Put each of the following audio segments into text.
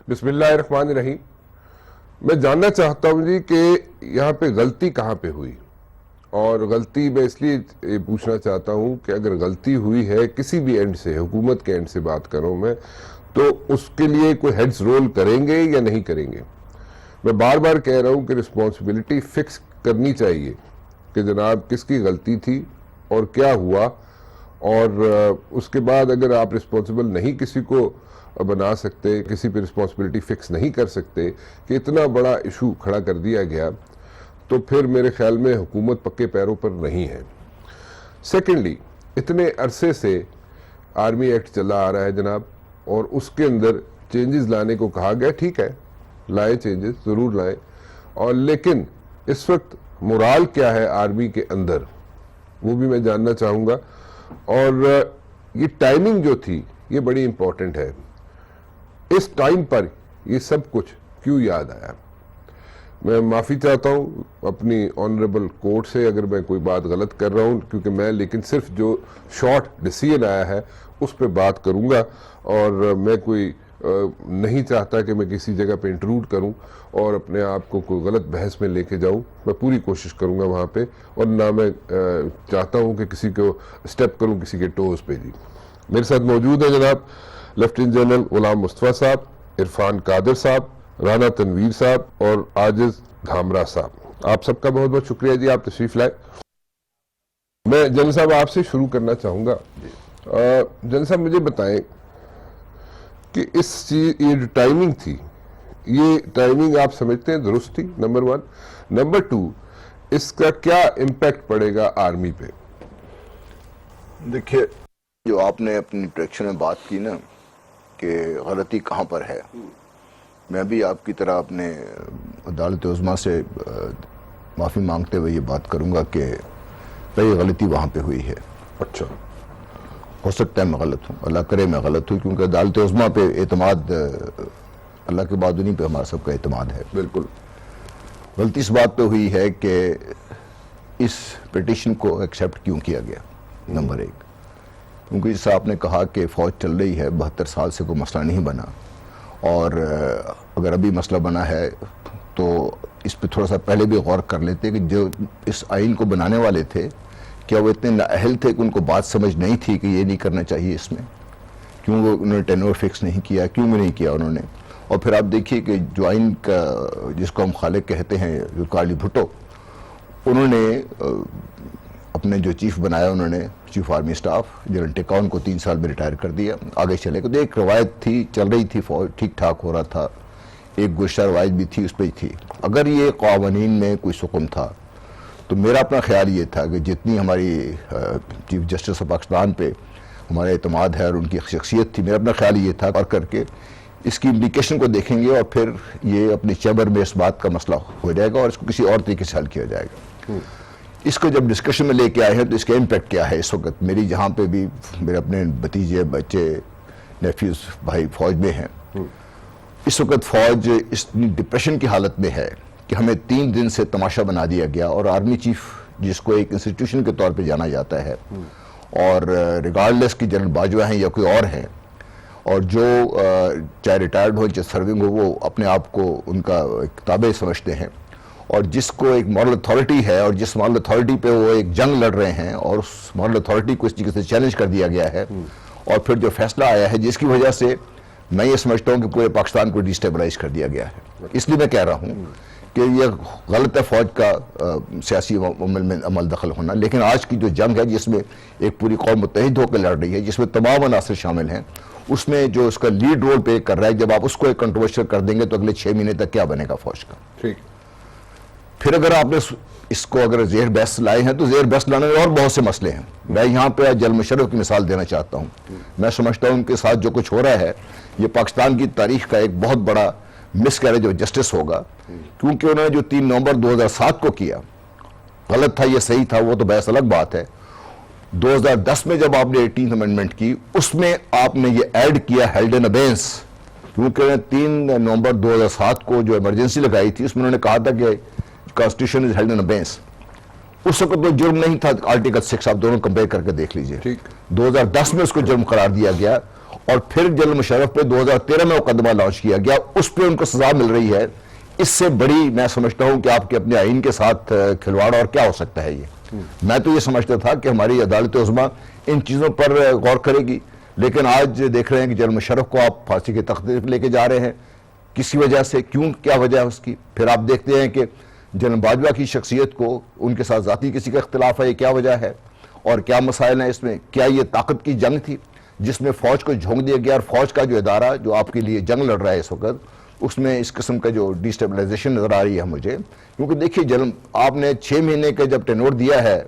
بسم اللہ الرحمن الرحیم. میں جاننا چاہتا ہوں جی کہ یہاں پہ غلطی کہاں پہ ہوئی، اور غلطی میں اس لیے پوچھنا چاہتا ہوں کہ اگر غلطی ہوئی ہے کسی بھی اینڈ سے، حکومت کے اینڈ سے بات کروں میں، تو اس کے لیے کوئی ہیڈز رول کریں گے یا نہیں کریں گے. میں بار بار کہہ رہا ہوں کہ رسپانسبلٹی فکس کرنی چاہیے کہ جناب کس کی غلطی تھی اور کیا ہوا، اور اس کے بعد اگر آپ رسپانسبل نہیں کسی کو بنا سکتے، کسی پہ رسپانسبلٹی فکس نہیں کر سکتے کہ اتنا بڑا ایشو کھڑا کر دیا گیا، تو پھر میرے خیال میں حکومت پکے پیروں پر نہیں ہے. سیکنڈلی، اتنے عرصے سے آرمی ایکٹ چلا آ رہا ہے جناب، اور اس کے اندر چینجز لانے کو کہا گیا. ٹھیک ہے، لائیں چینجز، ضرور لائیں، اور لیکن اس وقت مورال کیا ہے آرمی کے اندر وہ بھی میں جاننا چاہوں گا. اور یہ ٹائمنگ جو تھی یہ بڑی امپورٹنٹ ہے. اس ٹائم پر یہ سب کچھ کیوں یاد آیا؟ میں معافی چاہتا ہوں اپنی آنریبل کورٹ سے اگر میں کوئی بات غلط کر رہا ہوں، کیونکہ میں لیکن صرف جو شارٹ ڈیسیژن آیا ہے اس پہ بات کروں گا، اور میں کوئی نہیں چاہتا کہ میں کسی جگہ پہ انٹروڈ کروں اور اپنے آپ کو کوئی غلط بحث میں لے کے جاؤں. میں پوری کوشش کروں گا وہاں پہ، اور نہ میں چاہتا ہوں کہ کسی کو اسٹیپ کروں کسی کے ٹوز پہ. جی میرے ساتھ موجود ہے جناب لیفٹیننٹ جنرل غلام مصطفیٰ صاحب، عرفان قادر صاحب، رانا تنویر صاحب اور عاجز دھامرا صاحب. آپ سب کا بہت بہت شکریہ جی، آپ تشریف لائے. میں جنرل صاحب آپ سے شروع کرنا چاہوں گا. جنرل صاحب مجھے بتائیں کہ اس چیز یہ جو ٹائمنگ تھی، یہ ٹائمنگ آپ سمجھتے ہیں درست تھی؟ نمبر 1. نمبر 2، اس کا کیا امپیکٹ پڑے گا آرمی پہ؟ دیکھیے، جو آپ نے اپنی انٹریکشن میں بات کی نا کہ غلطی کہاں پر ہے، میں بھی آپ کی طرح اپنے عدالت عظمیٰ سے معافی مانگتے ہوئے یہ بات کروں گا کہ یہ غلطی وہاں پہ ہوئی ہے. اچھا، ہو سکتا ہے میں غلط ہوں، اللہ کرے میں غلط ہوں، کیونکہ عدالت عظمیٰ پہ اعتماد اللہ کے بعد انہیں پہ ہمارا سب کا اعتماد ہے. بالکل. غلطی اس بات پہ ہوئی ہے کہ اس پٹیشن کو ایکسیپٹ کیوں کیا گیا. نمبر 1، کیونکہ جیسا آپ نے کہا کہ فوج چل رہی ہے، 72 سال سے کوئی مسئلہ نہیں بنا، اور اگر ابھی مسئلہ بنا ہے تو اس پہ تھوڑا سا پہلے بھی غور کر لیتے کہ جو اس آئین کو بنانے والے تھے کیا وہ اتنے نااہل تھے کہ ان کو بات سمجھ نہیں تھی کہ یہ نہیں کرنا چاہیے اس میں؟ کیوں وہ انہوں نے ٹینور فکس نہیں کیا؟ کیوں بھی نہیں کیا انہوں نے؟ اور پھر آپ دیکھیے کہ جو آئین کا جس کو ہم خالق کہتے ہیں، جو کارلی بھٹو، انہوں نے اپنے جو چیف بنایا، انہوں نے چیف آرمی اسٹاف جنرل ٹیکاؤن کو 3 سال میں ریٹائر کر دیا، آگے چلے گئے. تو ایک روایت تھی، چل رہی تھی، فوج ٹھیک ٹھاک ہو رہا تھا، ایک گزشتہ روایت بھی تھی، اس پہ ہی تھی. اگر یہ قوانین میں کوئی سکون تھا تو میرا اپنا خیال یہ تھا کہ جتنی ہماری چیف جسٹس آف پاکستان پہ ہمارا اعتماد ہے اور ان کی شخصیت تھی، میرا اپنا خیال یہ تھا اور کر کے اس کی امپلیکیشن کو دیکھیں گے اور پھر یہ اپنے چیمبر میں اس بات کا مسئلہ ہو جائے گا اور اس کو کسی اور طریقے سے حل کیا جائے گا. اس کو جب ڈسکشن میں لے کے آئے ہیں تو اس کا امپیکٹ کیا ہے اس وقت؟ میری جہاں پہ بھی میرے اپنے بھتیجے، بچے، نیفیوز، بھائی فوج میں ہیں، اس وقت فوج اس ڈپریشن کی حالت میں ہے کہ ہمیں 3 دن سے تماشا بنا دیا گیا، اور آرمی چیف جس کو ایک انسٹیٹیوشن کے طور پہ جانا جاتا ہے، اور ریگارڈلیس کی جنرل باجوہ ہیں یا کوئی اور ہیں، اور جو چاہے ریٹائرڈ ہو چاہے سرونگ ہو، وہ اپنے آپ کو ان کا ایک تابع سمجھتے ہیں، اور جس کو ایک مورل اتھارٹی ہے، اور جس مورل اتھارٹی پہ وہ ایک جنگ لڑ رہے ہیں، اور اس مورل اتھارٹی کو اس طریقے سے چیلنج کر دیا گیا ہے، اور پھر جو فیصلہ آیا ہے جس کی وجہ سے میں یہ سمجھتا ہوں کہ پورے پاکستان کو ڈیسٹیبلائز کر دیا گیا ہے. اس لیے میں کہہ رہا ہوں کہ یہ غلط ہے فوج کا سیاسی عمل میں عمل دخل ہونا، لیکن آج کی جو جنگ ہے جس میں ایک پوری قوم متحد ہو کے لڑ رہی ہے، جس میں تمام عناصر شامل ہیں، اس میں جو اس کا لیڈ رول پلے کر رہا ہے، جب آپ اس کو ایک کنٹروورشل کر دیں گے تو اگلے 6 مہینے تک کیا بنے گا فوج کا؟ ٹھیک. پھر اگر آپ نے اس کو اگر زیر بحث لائے ہیں تو زیر بحث لانے میں اور بہت سے مسئلے ہیں. میں یہاں پہ جل مشرف کی مثال دینا چاہتا ہوں. میں سمجھتا ہوں ان کے ساتھ جو کچھ ہو رہا ہے یہ پاکستان کی تاریخ کا ایک بہت بڑا مس کیریج آف جسٹس ہوگا، کیونکہ انہوں نے جو 3 نومبر 2007 کو کیا، غلط تھا یا صحیح تھا وہ تو بحث الگ بات ہے. 2010 میں جب آپ نے 18th امینڈمنٹ کی، اس میں آپ نے یہ ایڈ کیا ہیلڈ ان ابینس، کیونکہ 3 نومبر 2007 کو جو ایمرجنسی لگائی تھی اس میں انہوں نے کہا تھا کہ کانسٹیٹیوشن از ہیلڈ ان ابینس. اس وقت وہ جرم نہیں تھا. آرٹیکل 6 آپ دونوں کمپیئر کر کے دیکھ لیجئے. 2010 میں اس کو جرم قرار دیا گیا، اور پھر جنرل مشرف پہ 2013 میں مقدمہ لانچ کیا گیا, اس پہ ان کو سزا مل رہی ہے. اس سے بڑی میں سمجھتا ہوں کہ آپ کے اپنے آئین کے ساتھ کھلواڑ اور کیا ہو سکتا ہے. یہ میں تو یہ سمجھتا تھا کہ ہماری عدالت عظمیٰ ان چیزوں پر غور کرے گی, لیکن آج دیکھ رہے ہیں کہ جنرل مشرف کو آپ پھانسی کے تختے پہ لے کے جا رہے ہیں. کسی وجہ سے, کیوں, کیا وجہ ہے اس کی؟ پھر آپ دیکھتے ہیں کہ جنرل باجوہ کی شخصیت کو, ان کے ساتھ ذاتی کسی کا اختلاف ہے, یہ کیا وجہ ہے اور کیا مسائل ہیں اس میں؟ کیا یہ طاقت کی جنگ تھی جس میں فوج کو جھونک دیا گیا, اور فوج کا جو ادارہ جو آپ کے لیے جنگ لڑ رہا ہے اس وقت, اس میں اس قسم کا جو ڈیسٹیبلائزیشن نظر آ رہی ہے مجھے. کیونکہ دیکھیے آپ نے 6 مہینے کا جب ٹینور دیا ہے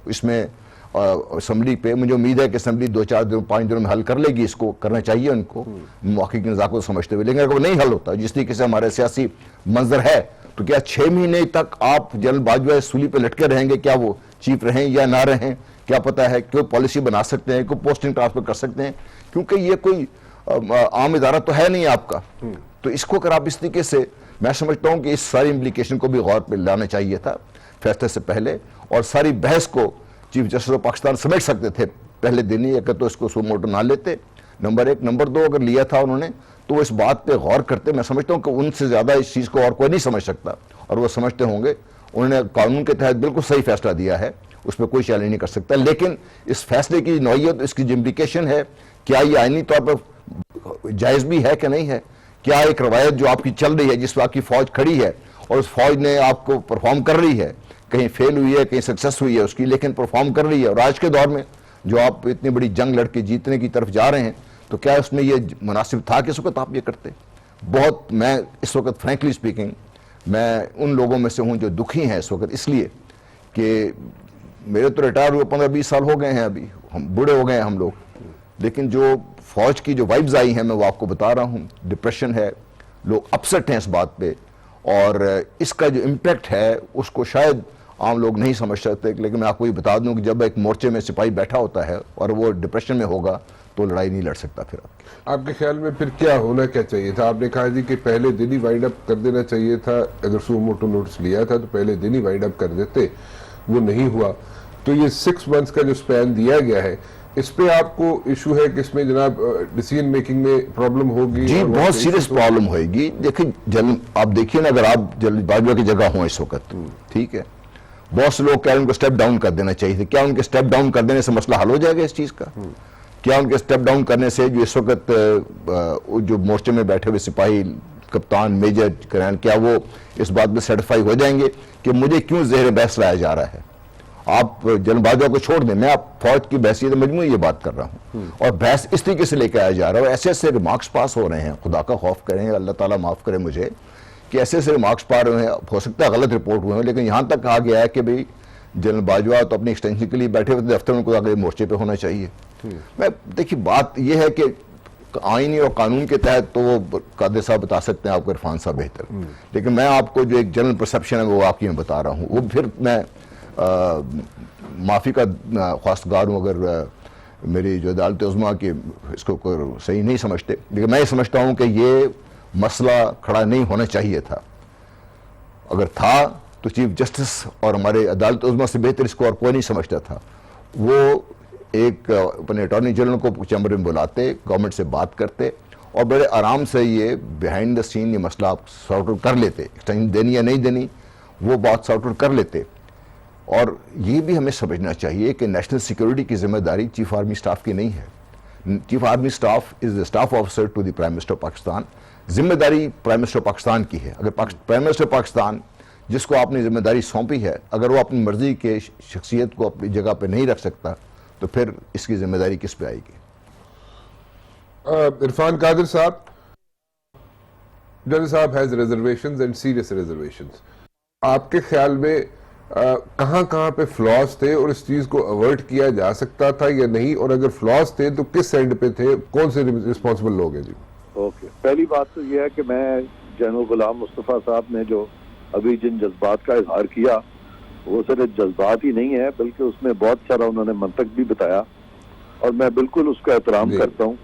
اس میں اسمبلی پہ, مجھے امید ہے کہ اسمبلی 2-4 دنوں 5 دنوں میں حل کر لے گی. اس کو کرنا چاہیے ان کو محقق نزاکت کو سمجھتے ہوئے, لیکن اگر وہ نہیں حل ہوتا جس طریقے سے ہمارے سیاسی منظر ہے, تو کیا 6 مہینے تک آپ جنرل باجوہ سولی پہ لٹکے رہیں گے؟ کیا وہ چیف رہیں یا نہ رہیں, کیا پتہ ہے؟ کوئی پالیسی بنا سکتے ہیں, کوئی پوسٹنگ ٹرانسفر کر سکتے ہیں, کیونکہ یہ کوئی عام ادارہ تو ہے نہیں آپ کا. تو اس کو اگر آپ اس طریقے سے, میں سمجھتا ہوں کہ اس ساری امپلیکیشن کو بھی غور پہ لانا چاہیے تھا فیصلے سے پہلے, اور ساری بحث کو چیف جسٹس آف پاکستان سمیٹ سکتے تھے پہلے دن ہی, اگر تو اس کو سو موٹو نہ لیتے, نمبر 1. نمبر 2, اگر لیا تھا انہوں نے تو وہ اس بات پہ غور کرتے. میں سمجھتا ہوں کہ ان سے زیادہ اس چیز کو اور کوئی نہیں سمجھ سکتا, اور وہ سمجھتے ہوں گے. انہوں نے قانون کے تحت بالکل صحیح فیصلہ دیا ہے, اس پہ کوئی چیلنج نہیں کر سکتا. لیکن اس فیصلے کی نوعیت, اس کی جو امپلیکیشن ہے, کیا یہ آئینی طور پر جائز بھی ہے کہ نہیں ہے؟ کیا ایک روایت جو آپ کی چل رہی ہے, جس پہ آپ کی فوج کھڑی ہے اور اس فوج نے آپ کو پرفارم کر رہی ہے, کہیں فیل ہوئی ہے, کہیں سکسیس ہوئی ہے اس کی, لیکن پرفارم کر رہی ہے, اور آج کے دور میں جو آپ اتنی بڑی جنگ لڑ کے جیتنے کی طرف جا رہے ہیں, تو کیا اس میں یہ مناسب تھا کہ اس وقت آپ یہ کرتے؟ بہت, میں اس وقت فرینکلی اسپیکنگ میں ان لوگوں میں سے ہوں جو دکھی ہیں اس وقت, اس لیے کہ میرے تو ریٹائر ہوئے 15-20 سال ہو گئے ہیں, ابھی ہم بوڑھے ہو گئے ہیں ہم لوگ, لیکن جو فوج کی جو وائبز آئی ہیں میں وہ آپ کو بتا رہا ہوں. ڈپریشن ہے, لوگ اپسٹ ہیں اس بات پہ, اور اس کا جو امپیکٹ ہے اس کو شاید عام لوگ نہیں سمجھ سکتے. لیکن میں آپ کو یہ بتا دوں کہ جب ایک مورچے میں سپاہی بیٹھا ہوتا ہے اور وہ ڈپریشن میں ہوگا تو لڑائی نہیں لڑ سکتا. پھر آپ کے خیال میں پھر کیا ہونا کیا چاہیے تھا؟ آپ نے کہا جی کہ پہلے دن ہی وائنڈ اپ کر دینا چاہیے تھا, اگر سو موٹو نوٹس لیا تھا تو پہلے دن ہی وائنڈ اپ کر دیتے, وہ نہیں ہوا. تو یہ 6 months کا جو سپین دیا گیا ہے, اس پہ آپ کو ایشو ہے کہ اس میں جناب ڈیسیژن میکنگ میں پرابلم ہوگی؟ جی بہت سیریس پرابلم ہوئے گی. دیکھیں آپ دیکھیے نا, اگر آپ جنرل باجوہ کی جگہ ہوں اس وقت, ٹھیک ہے, بہت سے لوگ کہہ رہے ہیں ان کو سٹیپ ڈاؤن کر دینا چاہیے تھا. کیا ان کے سٹیپ ڈاؤن کر دینے سے مسئلہ حل ہو جائے گا اس چیز کا؟ کیا ان کے سٹیپ ڈاؤن کرنے سے جو اس وقت جو مورچے میں بیٹھے ہوئے سپاہی, کپتان, میجر, کرنل, کیا وہ اس بات میں سیٹسفائی ہو جائیں گے کہ مجھے کیوں زہر بحث لایا جا رہا ہے؟ آپ جنرل باجوہ کو چھوڑ دیں, میں آپ فوج کی بحثیت مجموعی یہ بات کر رہا ہوں, اور بحث اس طریقے سے لے کے آیا جا رہا ہے, ایسے ایسے ریمارکس پاس ہو رہے ہیں, خدا کا خوف کریں, اللہ تعالیٰ معاف کرے مجھے, کہ ایسے ایسے ریمارکس پا رہے ہیں, ہو سکتا ہے غلط رپورٹ ہوئے ہیں, لیکن یہاں تک کہا گیا ہے کہ بھئی جنرل باجوہ تو اپنی ایکسٹینشن کے لیے بیٹھے ہوئے دفتر میں, کو آگے مورچے پہ ہونا چاہیے. میں دیکھیے بات یہ ہے کہ آئینی اور قانون کے تحت تو وہ قادر صاحب بتا سکتے ہیں آپ کو, عرفان صاحب بہتر, لیکن میں آپ کو جو ایک جنرل پرسپشن ہے وہ واقعی میں بتا رہا ہوں. وہ پھر میں معافی کا خواستگار ہوں اگر میری جو عدالت عظمیٰ کی اس کو صحیح نہیں سمجھتے, لیکن میں یہ سمجھتا ہوں کہ یہ مسئلہ کھڑا نہیں ہونا چاہیے تھا. اگر تھا تو چیف جسٹس اور ہمارے عدالت عظمیٰ سے بہتر اس کو اور کوئی نہیں سمجھتا تھا. وہ ایک اپنے اٹارنی جنرل کو چیمبر میں بلاتے, گورنمنٹ سے بات کرتے, اور بڑے آرام سے یہ بیہائنڈ دا سین یہ مسئلہ آپ سارٹ آؤٹ کر لیتے. ایکسٹینشن دینی یا نہیں دینی وہ بات سارٹ آؤٹ کر لیتے. اور یہ بھی ہمیں سمجھنا چاہیے کہ نیشنل سیکیورٹی کی ذمہ داری چیف آرمی سٹاف کی نہیں ہے. Chief army staff is the staff officer to the prime minister Pakistan. ذمہ داری پرائم منسٹر پاکستان کی ہے. اگر پرائم منسٹر پاکستان جس کو آپ نے ذمہ داری سونپی ہے, اگر وہ اپنی مرضی کے شخصیت کو اپنی جگہ پہ نہیں رکھ سکتا, تو پھر اس کی ذمہ داری کس پہ آئے گی؟ عرفان قادر صاحب, جنرل صاحب has reservations and serious reservations. آپ کے خیال میں کہاں کہاں پہ فلاز تھے اور اس چیز کو اوائڈ کیا جا سکتا تھا یا نہیں, اور اگر فلاز تھے تو کس اینڈ پہ تھے, کون سے رسپانسبل لوگ ہیں؟ جی اوکے, پہلی بات تو یہ ہے کہ میں جنرل غلام مصطفیٰ صاحب نے جو ابھی جن جذبات کا اظہار کیا, وہ صرف جذبات ہی نہیں ہے بلکہ اس میں بہت سارا انہوں نے منطق بھی بتایا, اور میں بالکل اس کا احترام کرتا ہوں.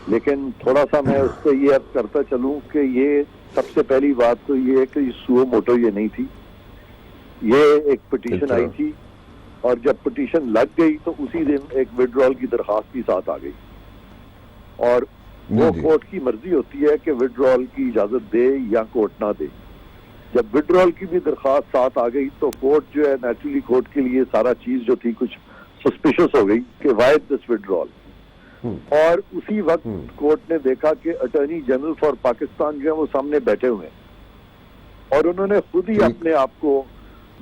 لیکن تھوڑا سا میں اس سے یہ عرض کرتا چلوں کہ یہ سب سے پہلی بات تو یہ ہے کہ سو موٹو یہ نہیں تھی, یہ ایک پٹیشن آئی تھی, اور جب پٹیشن لگ گئی تو اسی دن ایک وڈرال کی درخواست بھی ساتھ آ گئی. اور وہ جی۔ کورٹ کی مرضی ہوتی ہے کہ وڈرال کی اجازت دے یا کورٹ نہ دے. جب وڈرال کی بھی درخواست ساتھ آ گئی تو کورٹ جو ہے نیچرلی کورٹ کے لیے سارا چیز جو تھی کچھ سسپیشس ہو گئی کہ وائی دس وڈرال. اور اسی وقت کورٹ نے دیکھا کہ اٹارنی جنرل فار پاکستان جو ہے وہ سامنے بیٹھے ہوئے ہیں اور انہوں نے خود ہی اپنے آپ کو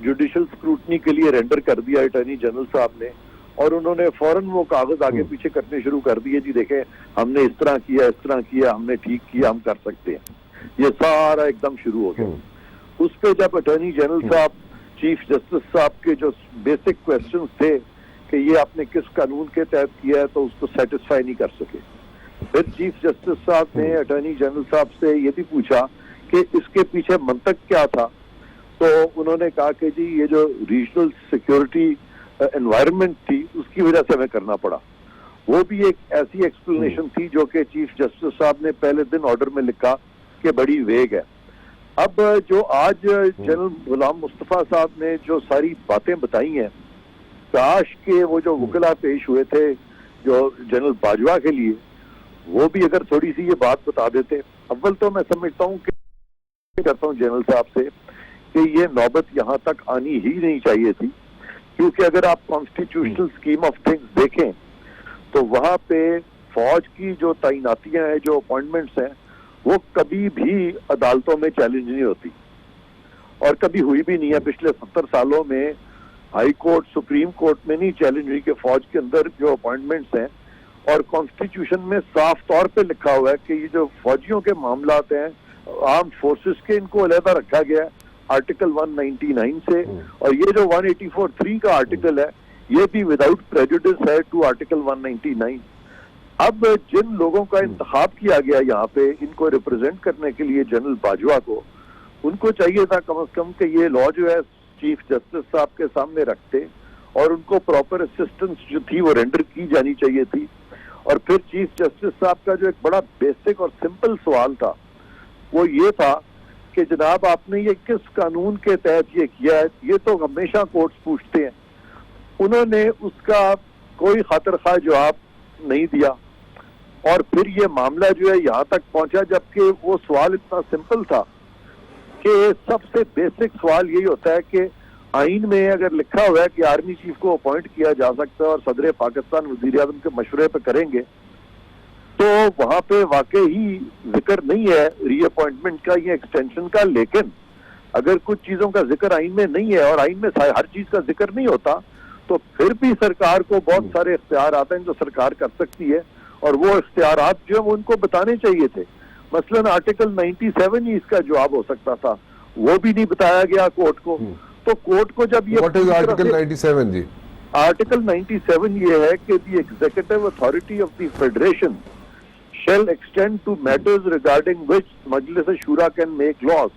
جوڈیشل اسکروٹنی کے لیے رینڈر کر دیا اٹارنی جنرل صاحب نے, اور انہوں نے فوراً وہ کاغذ آگے پیچھے کرنے شروع کر دیے, جی دیکھیں ہم نے اس طرح کیا, ہم نے ٹھیک کیا, ہم کر سکتے ہیں. یہ سارا ایک دم شروع ہو گیا. اس پہ جب اٹارنی جنرل صاحب چیف جسٹس صاحب کے جو بیسک کویسچنز تھے کہ یہ آپ نے کس قانون کے تحت کیا ہے تو اس کو سیٹسفائی نہیں کر سکے. پھر چیف جسٹس صاحب نے اٹارنی جنرل صاحب سے یہ بھی پوچھا کہ اس کے پیچھے منطق کیا تھا, تو انہوں نے کہا کہ جی یہ جو ریجنل سیکیورٹی انوائرمنٹ تھی اس کی وجہ سے ہمیں کرنا پڑا. وہ بھی ایک ایسی ایکسپلینیشن تھی جو کہ چیف جسٹس صاحب نے پہلے دن آرڈر میں لکھا کہ بڑی ویگ ہے. اب جو آج جنرل غلام مصطفیٰ صاحب نے جو ساری باتیں بتائی ہیں, کاش کہ وہ جو وکلا پیش ہوئے تھے جو جنرل باجوہ کے لیے, وہ بھی اگر تھوڑی سی یہ بات بتا دیتے. اول تو میں سمجھتا ہوں کہ کرتا ہوں جنرل صاحب سے کہ یہ نوبت یہاں تک آنی ہی نہیں چاہیے تھی, کیونکہ اگر آپ کانسٹیٹیوشنل اسکیم آف تھنگس دیکھیں تو وہاں پہ فوج کی جو تعیناتیاں ہیں, جو اپوائنٹمنٹس ہیں, وہ کبھی بھی عدالتوں میں چیلنج نہیں ہوتی اور کبھی ہوئی بھی نہیں ہے. پچھلے 70 سالوں میں ہائی کورٹ, سپریم کورٹ میں نہیں چیلنج ہوئی کہ فوج کے اندر جو اپوائنٹمنٹس ہیں, اور کانسٹیٹیوشن میں صاف طور پہ لکھا ہوا ہے کہ یہ جو فوجیوں کے معاملات ہیں آرم فورسز کے, ان کو علیحدہ رکھا گیا ہے آرٹیکل 199 سے, اور یہ جو 184(3) کا آرٹیکل ہے یہ بھی وداؤٹ پریجوڈس ہے ٹو آرٹیکل 199. اب جن لوگوں کا انتخاب کیا گیا یہاں پہ ان کو ریپرزینٹ کرنے کے لیے جنرل باجوہ کو, ان کو چاہیے تھا کم از کم کہ یہ لا جو ہے چیف جسٹس صاحب کے سامنے رکھتے اور ان کو پراپر اسسٹنس جو تھی وہ رینڈر کی جانی چاہیے تھی. اور پھر چیف جسٹس صاحب کا جو ایک بڑا بیسک اور سمپل سوال تھا وہ یہ تھا کہ جناب آپ نے یہ کس قانون کے تحت یہ کیا ہے, یہ تو ہمیشہ کورٹس پوچھتے ہیں. انہوں نے اس کا کوئی خاطر خواہ جواب نہیں دیا, اور پھر یہ معاملہ جو ہے یہاں تک پہنچا, جبکہ وہ سوال اتنا سمپل تھا کہ سب سے بیسک سوال یہی ہوتا ہے کہ آئین میں اگر لکھا ہوا ہے کہ آرمی چیف کو اپوائنٹ کیا جا سکتا ہے اور صدر پاکستان وزیر اعظم کے مشورے پہ کریں گے, تو وہاں پہ واقعی ذکر نہیں ہے ری اپوائنٹمنٹ کا یا ایکسٹینشن کا. لیکن اگر کچھ چیزوں کا ذکر آئین میں نہیں ہے اور آئین میں ہر چیز کا ذکر نہیں ہوتا, تو پھر بھی سرکار کو بہت سارے اختیارات ہیں جو سرکار کر سکتی ہے, اور وہ اختیارات جو ہیں وہ ان کو بتانے چاہیے تھے. مثلاً آرٹیکل 97 ہی اس کا جواب ہو سکتا تھا, وہ بھی نہیں بتایا گیا کورٹ کو. تو کورٹ کو جب یہ آرٹیکل 97 جی آرٹیکل 97 یہ ہے کہ the executive authority of the federation shall extend to matters regarding which مجلس شورا can make laws.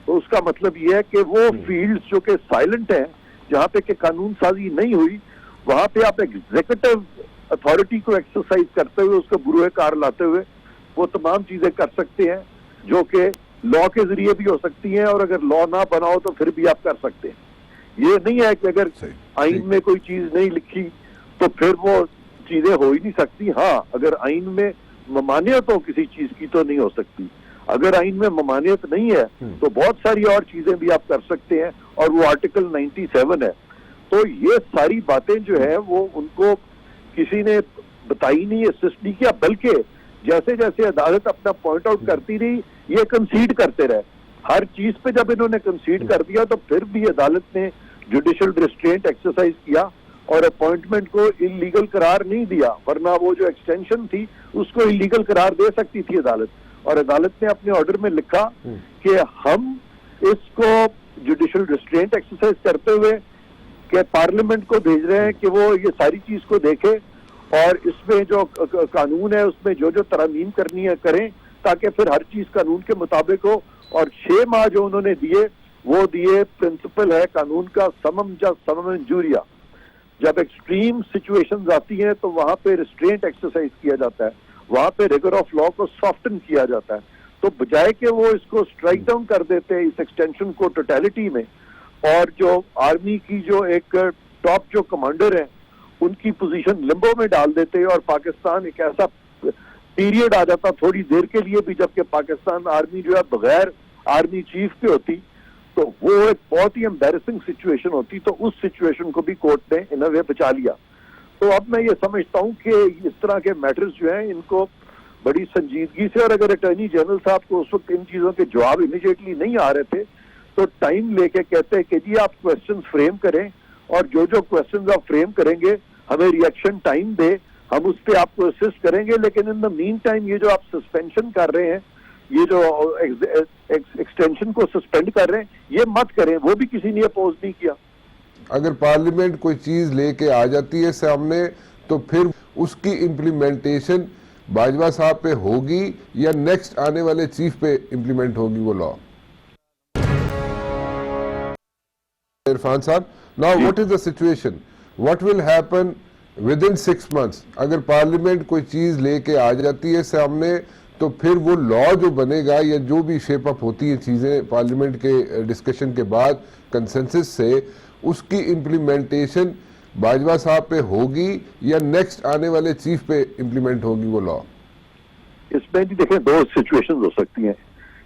تو اس کا مطلب یہ ہے کہ وہ فیلڈز جو کہ سائلنٹ ہیں, جہاں پہ کہ قانون سازی نہیں ہوئی, وہاں پہ آپ ایگزیکٹو اتھارٹی کو ایکسرسائز کرتے ہوئے, اس کو بروئے کار لاتے ہوئے وہ تمام چیزیں کر سکتے ہیں جو کہ لا کے ذریعے بھی ہو سکتی ہیں, اور اگر لا نہ بناؤ تو پھر بھی آپ کر سکتے ہیں. یہ نہیں ہے کہ اگر آئین میں کوئی چیز نہیں لکھی تو پھر وہ چیزیں ہو ہی نہیں سکتی. ہاں اگر آئین میں ممانعت ہو کسی چیز کی تو نہیں ہو سکتی. اگر آئین میں ممانعت نہیں ہے تو بہت ساری اور چیزیں بھی آپ کر سکتے ہیں, اور وہ آرٹیکل 97 ہے. تو یہ ساری باتیں جو ہے وہ ان کو کسی نے بتائی نہیں, اسسٹ نہیں کیا, بلکہ جیسے جیسے عدالت اپنا پوائنٹ آؤٹ کرتی رہی یہ کنسیڈ کرتے رہے. ہر چیز پہ جب انہوں نے کنسیڈ کر دیا تو پھر بھی عدالت نے جوڈیشل ریسٹرینٹ ایکسرسائز کیا اور اپوائنٹمنٹ کو انلیگل قرار نہیں دیا, ورنہ وہ جو ایکسٹینشن تھی اس کو انلیگل قرار دے سکتی تھی عدالت. اور عدالت نے اپنے آرڈر میں لکھا کہ ہم اس کو جوڈیشل ریسٹرینٹ ایکسرسائز کرتے ہوئے کہ پارلیمنٹ کو بھیج رہے ہیں کہ وہ یہ ساری چیز کو دیکھے اور اس میں جو قانون ہے اس میں جو جو ترامیم کرنی ہے کریں, تاکہ پھر ہر چیز قانون کے مطابق ہو. اور 6 ماہ جو انہوں نے دیے وہ دیے, پرنسپل ہے قانون کا سمم سمم انجوریا. جب ایکسٹریم سچویشنز آتی ہیں تو وہاں پہ ریسٹرینٹ ایکسرسائز کیا جاتا ہے, وہاں پہ ریگر آف لا کو سافٹن کیا جاتا ہے. تو بجائے کہ وہ اس کو اسٹرائک ڈاؤن کر دیتے اس ایکسٹینشن کو ٹوٹیلٹی میں, اور جو آرمی کی جو ایک ٹاپ جو کمانڈر ہیں ان کی پوزیشن لمبو میں ڈال دیتے اور پاکستان ایک ایسا پیریڈ آ جاتا تھوڑی دیر کے لیے بھی, جبکہ پاکستان آرمی جو ہے بغیر آرمی چیف کے ہوتی تو وہ ایک بہت ہی امبیرسنگ سچویشن ہوتی, تو اس سچویشن کو بھی کورٹ نے ان اے وے بچا لیا. تو اب میں یہ سمجھتا ہوں کہ اس طرح کے میٹرز جو ہیں ان کو بڑی سنجیدگی سے, اور اگر اٹارنی جنرل صاحب کو اس وقت ان چیزوں کے جواب امیڈیٹلی نہیں آ رہے تھے تو ٹائم لے کے کہتے کہ جی آپ کوشچنز فریم کریں, اور جو کوشچنز آپ فریم کریں گے ہمیں ریئیکشن ٹائم دے, ہم اس پہ آپ کو اسسٹ کریں گے, لیکن ان دا مین ٹائم یہ جو آپ سسپینشن کر رہے ہیں, یہ جو ایکسٹینشن کو سسپینڈ کر رہے ہیں, یہ مت کریں. وہ بھی کسی نے اپوز نہیں کیا. اگر پارلیمنٹ کوئی چیز لے کے آ جاتی ہے سامنے تو پھر اس کی امپلیمنٹیشن باجوہ صاحب پہ ہوگی یا نیکسٹ آنے والے چیف پہ امپلیمنٹ ہوگی وہ لا؟ عرفان صاحب, now what is the situation? What will happen within 6 months? اگر پارلیمنٹ کوئی چیز لے کے آ جاتی ہے سامنے تو پھر وہ لا جو بنے گا یا جو بھی شیپ اپ ہوتی ہیں چیزیں پارلیمنٹ کے ڈسکشن کے بعد کنسنسس سے, اس کی امپلیمنٹیشن باجوہ صاحب پہ ہوگی یا نیکسٹ آنے والے چیف پہ امپلیمنٹ ہوگی وہ لا؟ اس میں بھی دیکھیں دو سچویشنز ہو سکتی ہیں.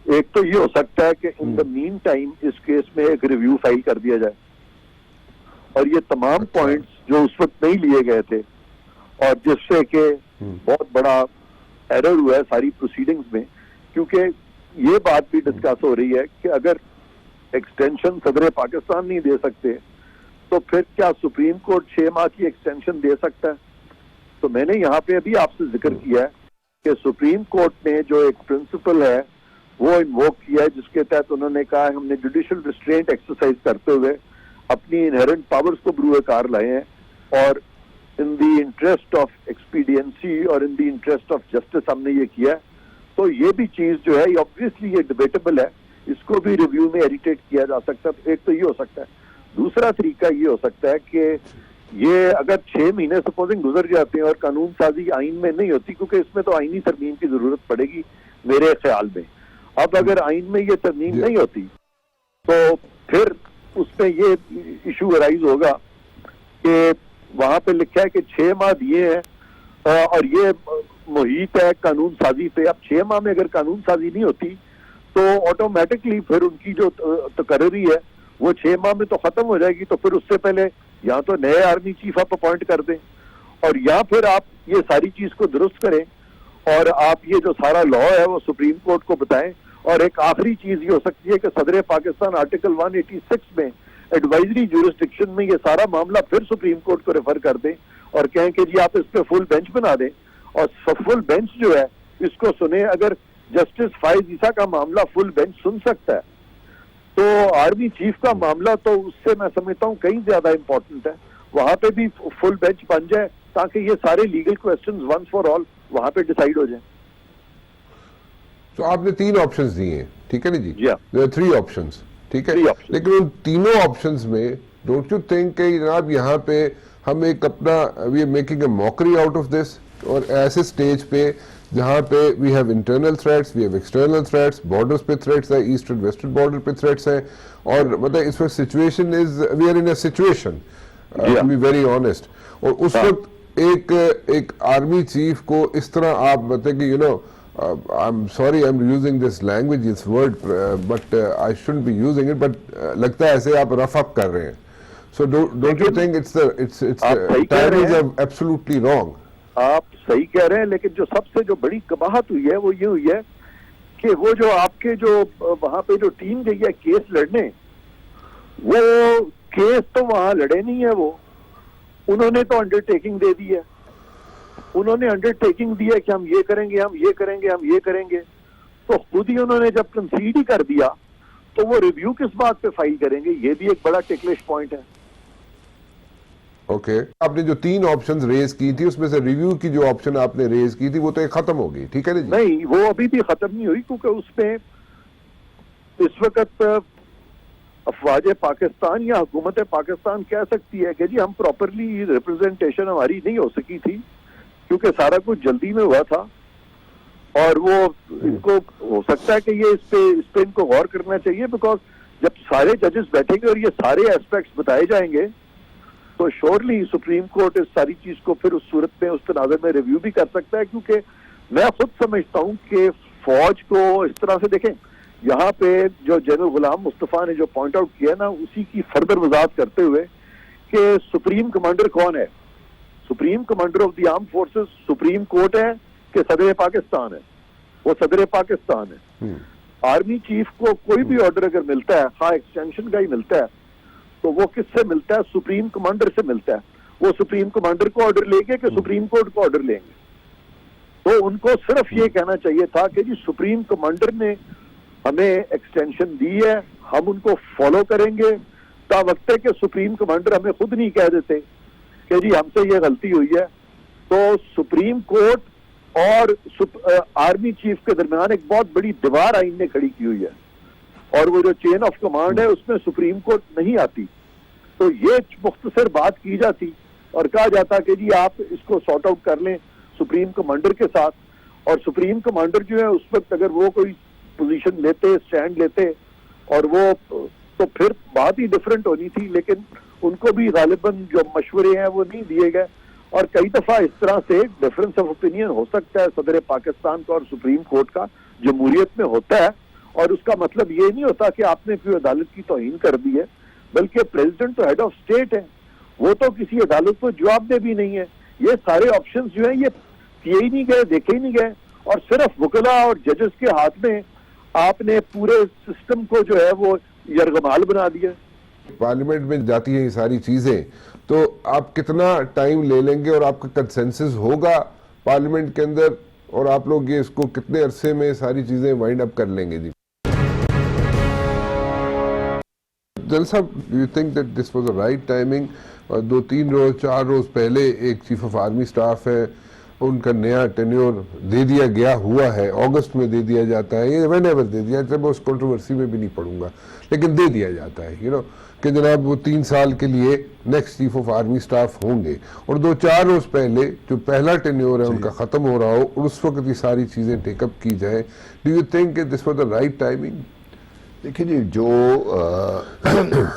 ایک تو یہ ہو سکتا ہے کہ ان دا مین ٹائم اس کیس میں ایک ریویو فائل کر دیا جائے, اور یہ تمام پوائنٹس جو اس وقت نہیں لیے گئے تھے اور جس سے کہ بہت بڑا ایرر ہوا ہے ساری پروسیڈنگز میں, کیونکہ یہ بات بھی ڈسکس ہو رہی ہے کہ اگر ایکسٹینشن صدر پاکستان نہیں دے سکتے تو پھر کیا سپریم کورٹ 6 ماہ کی ایکسٹینشن دے سکتا ہے؟ تو میں نے یہاں پہ ابھی آپ سے ذکر کیا ہے کہ سپریم کورٹ نے جو ایک پرنسپل ہے وہ انووک کیا ہے, جس کے تحت انہوں نے کہا ہم نے جوڈیشل ریسٹرینٹ ایکسرسائز کرتے ہوئے اپنی انہرنٹ پاورز کو بروئے کار لائے ہیں, اور ان دی انٹرسٹ آف ایکسپیڈینسی اور ان دی انٹرسٹ آف جسٹس ہم نے یہ کیا ہے. تو یہ بھی چیز جو ہے آبویسلی یہ ڈیبیٹیبل ہے, اس کو بھی ریویو میں ایڈیٹیٹ کیا جا سکتا ہے. ایک تو یہ ہو سکتا ہے. دوسرا طریقہ یہ ہو سکتا ہے کہ یہ اگر 6 مہینے سپوزنگ گزر جاتے ہیں اور قانون سازی آئین میں نہیں ہوتی, کیونکہ اس میں تو آئینی ترمیم کی ضرورت پڑے گی میرے خیال میں. اب اگر آئین میں یہ ترمیم نہیں ہوتی تو پھر اس میں یہ ایشو ارائز ہوگا کہ وہاں پہ لکھا ہے کہ 6 ماہ دیے ہیں اور یہ محیط ہے قانون سازی پہ. اب 6 ماہ میں اگر قانون سازی نہیں ہوتی تو آٹومیٹکلی پھر ان کی جو تقرری ہے وہ 6 ماہ میں تو ختم ہو جائے گی. تو پھر اس سے پہلے یا تو نئے آرمی چیف آپ اپوائنٹ کر دیں, اور یا پھر آپ یہ ساری چیز کو درست کریں اور آپ یہ جو سارا لا ہے وہ سپریم کورٹ کو بتائیں. اور ایک آخری چیز یہ ہو سکتی ہے کہ صدر پاکستان آرٹیکل 186 میں ایڈوائزری جورسڈکشن میں یہ سارا معاملہ پھر سپریم کورٹ کو ریفر کر دیں اور کہیں کہ جی آپ اس پہ فل بینچ بنا دیں, اور فل بینچ جو ہے اس کو سنیں. اگر جسٹس فائز عیسیٰ کا معاملہ فل بینچ سن سکتا ہے تو آرمی چیف کا معاملہ تو اس سے میں سمجھتا ہوں کہیں زیادہ امپورٹنٹ ہے. وہاں پہ بھی فل بینچ بن جائے تاکہ یہ سارے legal questions once for all وہاں پہ ڈیسائیڈ ہو جائیں. تو آپ نے 3 آپشنز دیے ہیں, ٹھیک ہے نا جی؟ there are 3 آپشنز, ٹھیک ہے, لیکن ان تینوں آپشنز میں ڈونٹ یو تھنک کہ جناب یہاں پہ ہم ایک اپنا we are making a mockery out of this, اور ایسے سٹیج پہ جہاں پہ we have internal threats, we have external threats, borders پہ تھریٹس ہیں, ایسٹ اینڈ ویسٹرن بارڈر پہ تھریٹس ہیں, اور مطلب اس وقت situation is we are in a situation to be very honest. اور اس وقت ایک آرمی چیف کو اس طرح آپ بتائیں کہ you know I'm sorry I'm using this language, this word, but I shouldn't be using it, but لگتا ہے ایسے آپ rough up کر رہے ہیں. So don't you think it's the timing is absolutely wrong? آپ صحیح کہہ رہے ہیں, لیکن جو سب سے جو بڑی قباحت ہوئی ہے وہ یہ ہوئی ہے کہ وہ جو آپ کے جو وہاں پہ جو ٹیم گئی ہے کیس لڑنے, وہ کیس تو وہاں لڑے نہیں ہے, وہ انہوں نے تو انڈر ٹیکنگ دے دی ہے. انہوں نے انڈر ٹیکنگ دی ہے کہ ہم یہ کریں گے, ہم یہ کریں گے, ہم یہ کریں گے. تو خود ہی انہوں نے جب کنسیڈ ہی کر دیا تو وہ ریویو کس بات پہ فائل کریں گے؟ یہ بھی ایک بڑا ٹکلش پوائنٹ ہے. اوکے, آپ نے جو 3 آپشنز ریز کی تھی اس میں سے ریویو کی جو آپشن آپ نے ریز کی تھی وہ تو ایک ختم ہو گئی, ٹھیک ہے نا جی؟ نہیں, وہ ابھی بھی ختم نہیں ہوئی, کیونکہ اس میں اس وقت افواج پاکستان یا حکومت پاکستان کہہ سکتی ہے کہ جی ہم پراپرلی ریپرزنٹیشن ہماری نہیں ہو سکی تھی کیونکہ سارا کچھ جلدی میں ہوا تھا, اور وہ ان کو ہو سکتا ہے کہ یہ اس پہ ان کو غور کرنا چاہیے, بیکاز جب سارے ججز بیٹھیں گے اور یہ سارے ایسپیکٹس بتائے جائیں گے تو شیورلی سپریم کورٹ اس ساری چیز کو پھر اس صورت میں اس تناظر میں ریویو بھی کر سکتا ہے, کیونکہ میں خود سمجھتا ہوں کہ فوج کو اس طرح سے دیکھیں, یہاں پہ جو جنرل غلام مصطفیٰ نے جو پوائنٹ آؤٹ کیا نا, اسی کی فردر وضاحت کرتے ہوئے کہ سپریم کمانڈر کون ہے. Supreme commander of the arm forces supreme court ہے کہ صدر پاکستان ہے؟ وہ صدر پاکستان ہے. آرمی چیف کو کوئی بھی آرڈر اگر ملتا ہے, خواہ ایکسٹینشن کا ہی ملتا ہے, تو وہ کس سے ملتا ہے؟ سپریم کمانڈر سے ملتا ہے. وہ سپریم کمانڈر کو آرڈر لیں گے کہ سپریم کورٹ کو آرڈر لیں گے؟ تو ان کو صرف یہ کہنا چاہیے تھا کہ جی سپریم کمانڈر نے ہمیں ایکسٹینشن دی ہے, ہم ان کو فالو کریں گے, تا وقت ہے کہ سپریم کمانڈر ہمیں خود نہیں کہہ دیتے کہ جی ہم سے یہ غلطی ہوئی ہے. تو سپریم کورٹ اور آرمی چیف کے درمیان ایک بہت بڑی دیوار آئین نے کھڑی کی ہوئی ہے, اور وہ جو چین آف کمانڈ ہے اس میں سپریم کورٹ نہیں آتی. تو یہ مختصر بات کی جاتی اور کہا جاتا کہ جی آپ اس کو سارٹ آؤٹ کر لیں سپریم کمانڈر کے ساتھ, اور سپریم کمانڈر جو ہے اس وقت اگر وہ کوئی پوزیشن لیتے, سٹینڈ لیتے, اور وہ تو پھر بات ہی ڈفرینٹ ہونی تھی. لیکن ان کو بھی غالباً جو مشورے ہیں وہ نہیں دیے گئے, اور کئی دفعہ اس طرح سے ڈفرینس آف اوپینین ہو سکتا ہے صدر پاکستان کا اور سپریم کورٹ کا جمہوریت میں ہوتا ہے, اور اس کا مطلب یہ نہیں ہوتا کہ آپ نے کوئی عدالت کی توہین کر دی ہے, بلکہ پریزیڈنٹ تو ہیڈ آف اسٹیٹ ہے, وہ تو کسی عدالت کو جواب دے بھی نہیں ہے. یہ سارے آپشنز جو ہیں یہ کیے ہی نہیں گئے, دیکھے ہی نہیں گئے, اور صرف وکلا اور ججز کے ہاتھ میں آپ نے پورے سسٹم کو جو ہے وہ یرغمال بنا دیا. پارلیمنٹ میں جاتی ہیں یہ ساری چیزیں, تو آپ کتنا ٹائم لے لیں گے اور آپ کا کنسنسس ہوگا پارلیمنٹ کے اندر, اور آپ لوگ یہ اس کو کتنے عرصے میں ساری چیزیں وائنڈ اپ کر لیں گے؟ جی جنرل صاحب, you think that this was a right timing? 2-3 روز 4 روز پہلے ایک چیف آف آرمی سٹاف ہے, ان کا نیا ٹینیور دے دیا گیا ہوا ہے, اگست میں دے دیا جاتا ہے, یہ وین ایور دے دیا, جب اس کنٹروورسی میں بھی نہیں پڑوں گا, لیکن دے دیا جاتا ہے کہ جناب وہ 3 سال کے لیے next chief of army staff ہوں گے, اور 2-4 روز پہلے جو پہلا ٹینیور ہے ان کا ختم ہو رہا ہو, اور اس وقت یہ ساری چیزیں ٹیک اپ کی جائیں. ڈو یو تھنک کہ this was the right timing? دیکھیں جی, جو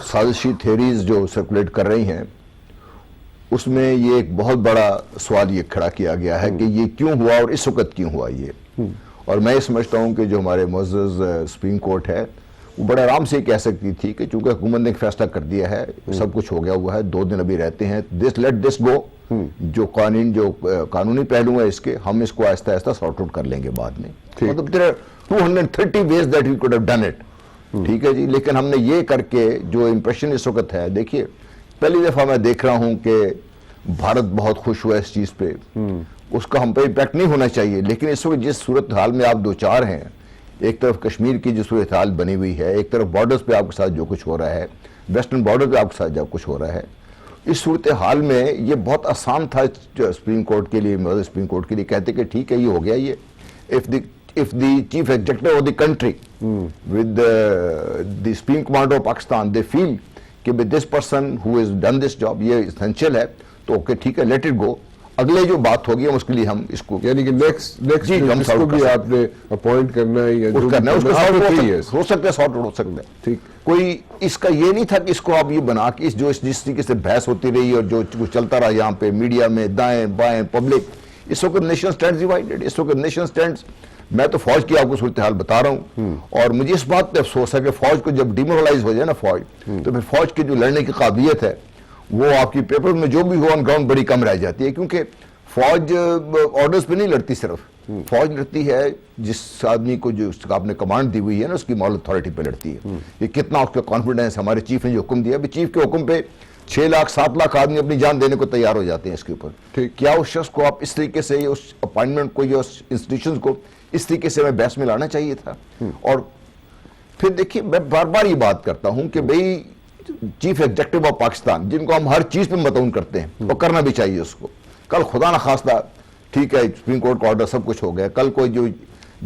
سازشی تھیریز جو سرکولیٹ کر رہی ہیں اس میں یہ ایک بہت بڑا سوال یہ کھڑا کیا گیا ہے کہ یہ کیوں ہوا اور اس وقت کیوں ہوا یہ. اور میں یہ سمجھتا ہوں کہ جو ہمارے معزز سپریم کورٹ ہے وہ بڑا آرام سے کہہ سکتی تھی کہ چونکہ حکومت نے ایک فیصلہ کر دیا ہے, سب کچھ ہو گیا ہوا ہے, 2 دن ابھی رہتے ہیں, لیٹ دس گو, جو قانونی پہلو ہے اس کے, ہم اس کو آہستہ آہستہ سارٹ آؤٹ کر لیں گے بعد میں. مطلب 230 ways that we could have done it. ٹھیک ہے جی, لیکن ہم نے یہ کر کے جو امپریشن اس وقت ہے, دیکھیے پہلی دفعہ میں دیکھ رہا ہوں کہ بھارت بہت خوش ہوا اس چیز پہ, اس کا ہم پہ امپیکٹ نہیں ہونا چاہیے, لیکن اس وقت جس صورتحال میں آپ 2-4 ہیں, ایک طرف کشمیر کی جو صورتحال بنی ہوئی ہے, ایک طرف بارڈرز پہ آپ کے ساتھ جو کچھ ہو رہا ہے, ویسٹرن بارڈر پہ آپ کے ساتھ جو کچھ ہو رہا ہے, اس صورتحال میں یہ بہت آسان تھا سپریم کورٹ کے لیے, سپریم کورٹ کے لیے کہتے کہ ٹھیک ہے یہ ہو گیا, یہ if the chief executive of the country with the supreme commander of Pakistan they feel کہ this person who has done this job یہ essential ہے, تو اوکے ٹھیک ہے, let it go. اگلے جو بات ہوگی ہم اس کے لیے ہم اس کو یعنی کہ نیکسٹ جس کو بھی آپ نے اپوائنٹ کرنا ہے یا جو کرنا ہے اس کو ہو سکتا ہے سارٹ ہو سکتا ہے. ٹھیک, کوئی اس کا یہ نہیں تھا کہ اس کو آپ یہ بنا کے جس طریقے سے بحث ہوتی رہی اور جو کچھ چلتا رہا یہاں پہ میڈیا میں, دائیں بائیں پبلک, اس وقت نیشن سٹینڈز ڈیوائیڈڈ, اس وقت نیشن سٹینڈز. میں تو فوج کی آپ کو صورتحال بتا رہا ہوں, اور مجھے اس بات پہ افسوس ہے کہ فوج کو جب ڈیمورلائز ہو جائے نا فوج, تو پھر فوج کی جو لڑنے کی قابلیت ہے وہ آپ کی پیپر میں جو بھی ہو آن گراؤنڈ بڑی کم رہ جاتی ہے, کیونکہ فوج آرڈرز پہ نہیں لڑتی, صرف فوج لڑتی ہے جس آدمی کو جو آپ نے کمانڈ دی ہوئی ہے نا اس کی مورل اتھارٹی پہ لڑتی ہے. یہ کتنا اس کا کانفیڈنس, ہمارے چیف نے جو حکم دیا, چیف کے حکم پہ 6 لاکھ 7 لاکھ آدمی اپنی جان دینے کو تیار ہو جاتے ہیں اس کے اوپر. کیا اس شخص کو آپ اس طریقے سے اس اپائنٹمنٹ کو یا اس انسٹیٹیوشنز کو اس طریقے سے میں بحث میں لانا چاہیے تھا؟ اور پھر دیکھیے میں بار بار یہ بات کرتا ہوں کہ بھئی چیف ایگزیکٹو آف پاکستان جن کو ہم ہر چیز پہ متعین کرتے ہیں, وہ کرنا بھی چاہیے اس کو. کل خدا نخواستہ ٹھیک ہے سپریم کورٹ کا آرڈر سب کچھ ہو گیا, کل کوئی جو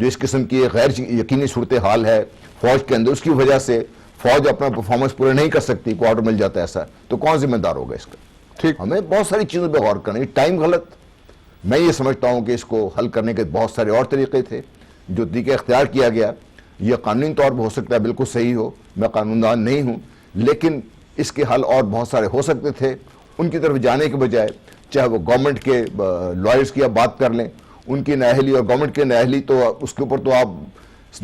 اس قسم کی غیر یقینی صورتحال ہے فوج کے اندر, اس کی وجہ سے فوج اپنا پرفارمنس پورے نہیں کر سکتی, کو آرڈر مل جاتا ہے ایسا, تو کون ذمہ دار ہوگا اس کا؟ ٹھیک, ہمیں بہت ساری چیزوں پہ غور کرنا ہے. ٹائم غلط, میں یہ سمجھتا ہوں کہ اس کو حل کرنے کے بہت سارے اور طریقے تھے, جو طریقہ اختیار کیا گیا یہ قانونی طور پہ ہو سکتا ہے بالکل صحیح ہو, میں قانون دان نہیں ہوں, لیکن اس کے حل اور بہت سارے ہو سکتے تھے. ان کی طرف جانے کے بجائے چاہے وہ گورنمنٹ کے لائرز کی آپ بات کر لیں, ان کی نااہلی اور گورنمنٹ کی نااہلی تو اس کے اوپر تو آپ